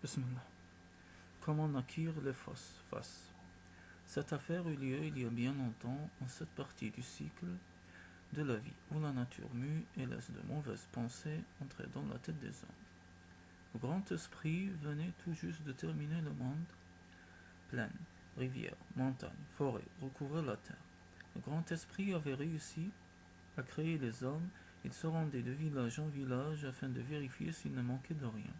Bismillah. Comment naquirent les faces. Cette affaire eut lieu il y a bien longtemps, en cette partie du cycle de la vie, où la nature mue et laisse de mauvaises pensées entrer dans la tête des hommes. Le grand esprit venait tout juste de terminer le monde. Plaines, rivières, montagnes, forêts recouvraient la terre. Le grand esprit avait réussi à créer les hommes. Il se rendait de village en village afin de vérifier s'il ne manquait de rien.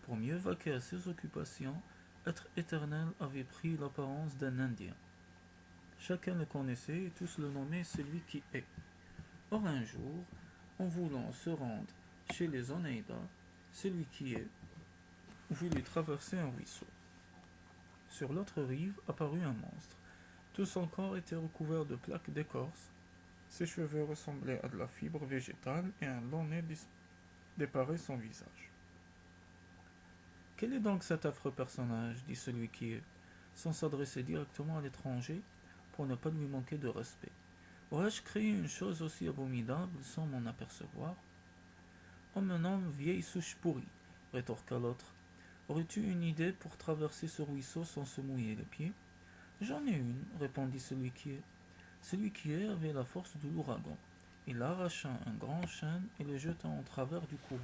Pour mieux vaquer à ses occupations, Être éternel avait pris l'apparence d'un Indien. Chacun le connaissait et tous le nommaient celui qui est. Or un jour, en voulant se rendre chez les Oneida, celui qui est voulut traverser un ruisseau. Sur l'autre rive apparut un monstre. Tout son corps était recouvert de plaques d'écorce. Ses cheveux ressemblaient à de la fibre végétale et un long nez déparait son visage. Quel est donc cet affreux personnage, dit celui qui est, sans s'adresser directement à l'étranger, pour ne pas lui manquer de respect. Aurais-je créé une chose aussi abominable sans m'en apercevoir? On me nomme vieille souche pourrie, rétorqua l'autre. Aurais-tu une idée pour traverser ce ruisseau sans se mouiller les pieds? J'en ai une, répondit celui qui est. Celui qui est avait la force de l'ouragan. Il arracha un grand chêne et le jeta en travers du courant.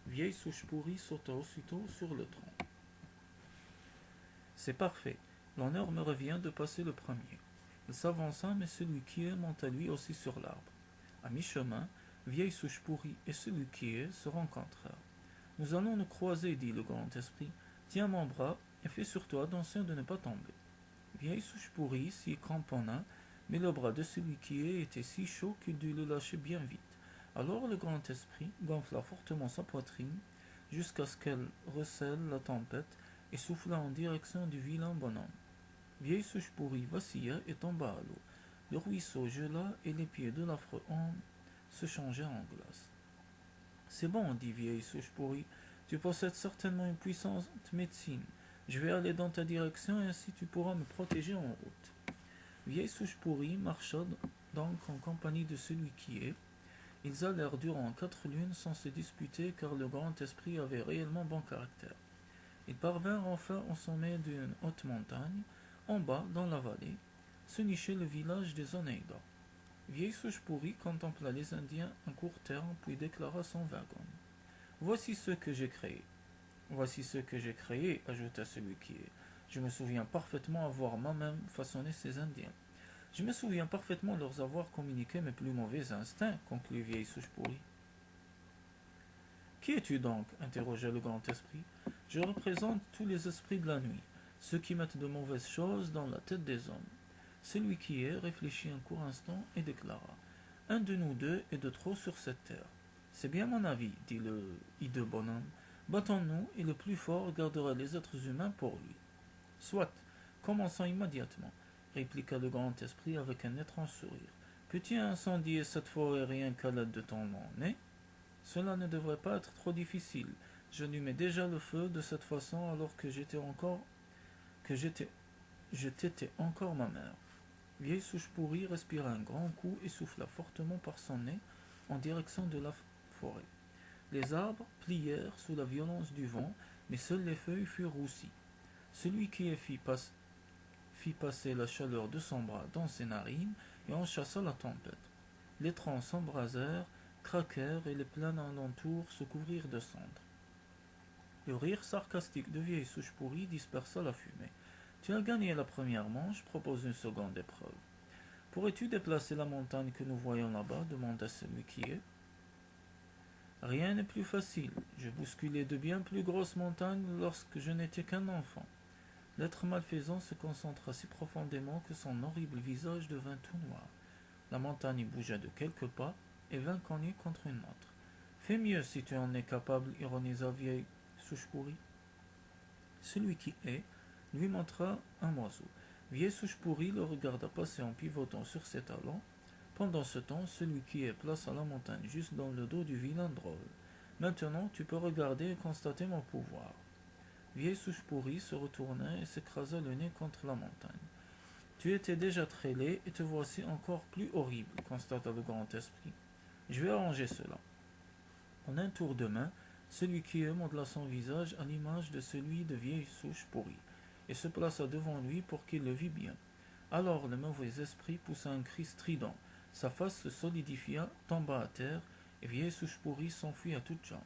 Vieille souche pourrie sauta aussitôt sur le tronc. C'est parfait. L'honneur me revient de passer le premier. Il s'avança, mais celui qui est monta lui aussi sur l'arbre. À mi-chemin, vieille souche pourrie et celui qui est se rencontrèrent. Nous allons nous croiser, dit le grand esprit. Tiens mon bras et fais surtout attention de ne pas tomber. Vieille souche pourrie s'y cramponna, mais le bras de celui qui est était si chaud qu'il dut le lâcher bien vite. Alors le grand esprit gonfla fortement sa poitrine jusqu'à ce qu'elle recèle la tempête et souffla en direction du vilain bonhomme. Vieille souche pourrie vacilla et tomba à l'eau. Le ruisseau gela et les pieds de l'affreux homme se changèrent en glace. C'est bon, dit vieille souche pourrie, tu possèdes certainement une puissante médecine. Je vais aller dans ta direction et ainsi tu pourras me protéger en route. Vieille souche pourrie marcha donc en compagnie de celui qui est. Ils allèrent durant 4 lunes sans se disputer car le grand esprit avait réellement bon caractère. Ils parvinrent enfin au sommet d'une haute montagne. En bas, dans la vallée, se nichait le village des Oneida. Vieille souche pourrie contempla les Indiens un court terme puis déclara sans vergogne. Voici ce que j'ai créé. Voici ce que j'ai créé, ajouta celui qui est. Je me souviens parfaitement avoir moi-même façonné ces Indiens. Je me souviens parfaitement leur avoir communiqué mes plus mauvais instincts, conclut vieille souche pourrie. Qui es-tu donc? Interrogea le grand esprit. Je représente tous les esprits de la nuit, ceux qui mettent de mauvaises choses dans la tête des hommes. Celui qui est réfléchit un court instant et déclara. Un de nous deux est de trop sur cette terre. C'est bien mon avis, dit le hideux bonhomme. Battons-nous et le plus fort gardera les êtres humains pour lui. Soit, commençons immédiatement, répliqua le grand esprit avec un étrange sourire. Peux-tu incendier cette forêt rien qu'à l'aide de ton long nez? Cela ne devrait pas être trop difficile. Je lui déjà le feu de cette façon alors que je t'étais encore ma mère. Vieille souche pourrie respira un grand coup et souffla fortement par son nez en direction de la forêt. Les arbres plièrent sous la violence du vent, mais seules les feuilles furent roussies. Celui qui fit passer la chaleur de son bras dans ses narines et en chassa la tempête. Les troncs s'embrasèrent, craquèrent et les plaines alentour se couvrirent de cendres. Le rire sarcastique de vieille souche pourrie dispersa la fumée. Tu as gagné la première manche, propose une seconde épreuve. Pourrais-tu déplacer la montagne que nous voyons là-bas demanda celui qui est. Rien n'est plus facile. Je bousculais de bien plus grosses montagnes lorsque je n'étais qu'un enfant. L'être malfaisant se concentra si profondément que son horrible visage devint tout noir. La montagne bougea de quelques pas et vint cogner contre une autre. Fais mieux si tu en es capable, ironisa vieille souche pourrie. Celui qui est lui montra un oiseau. Vieille souche pourrie le regarda passer en pivotant sur ses talons. Pendant ce temps, celui qui est plaça la montagne juste dans le dos du vilain drôle. Maintenant, tu peux regarder et constater mon pouvoir. Vieille souche pourrie se retourna et s'écrasa le nez contre la montagne. Tu étais déjà très laid et te voici encore plus horrible, constata le grand esprit. Je vais arranger cela. En un tour de main, Celui qui est modela son visage à l'image de celui de vieille souche pourrie, et se plaça devant lui pour qu'il le vît bien. Alors le mauvais esprit poussa un cri strident, sa face se solidifia, tomba à terre, et vieille souche pourrie s'enfuit à toutes jambes.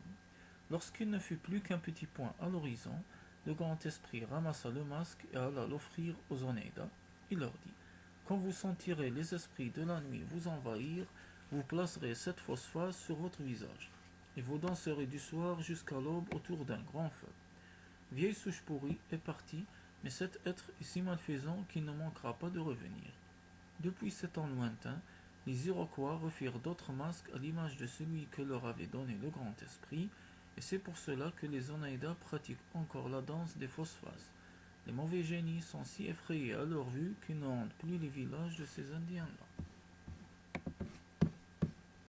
Lorsqu'il ne fut plus qu'un petit point à l'horizon, le grand esprit ramassa le masque et alla l'offrir aux Onéidas. Il leur dit: Quand vous sentirez les esprits de la nuit vous envahir, vous placerez cette fausse face sur votre visage, et vous danserez du soir jusqu'à l'aube autour d'un grand feu. Vieille souche pourrie est partie, mais cet être est si malfaisant qu'il ne manquera pas de revenir. Depuis ces temps lointains, les Iroquois refirent d'autres masques à l'image de celui que leur avait donné le grand esprit, et c'est pour cela que les Oneida pratiquent encore la danse des fausses faces. Les mauvais génies sont si effrayés à leur vue qu'ils ne hantent plus les villages de ces Indiens-là.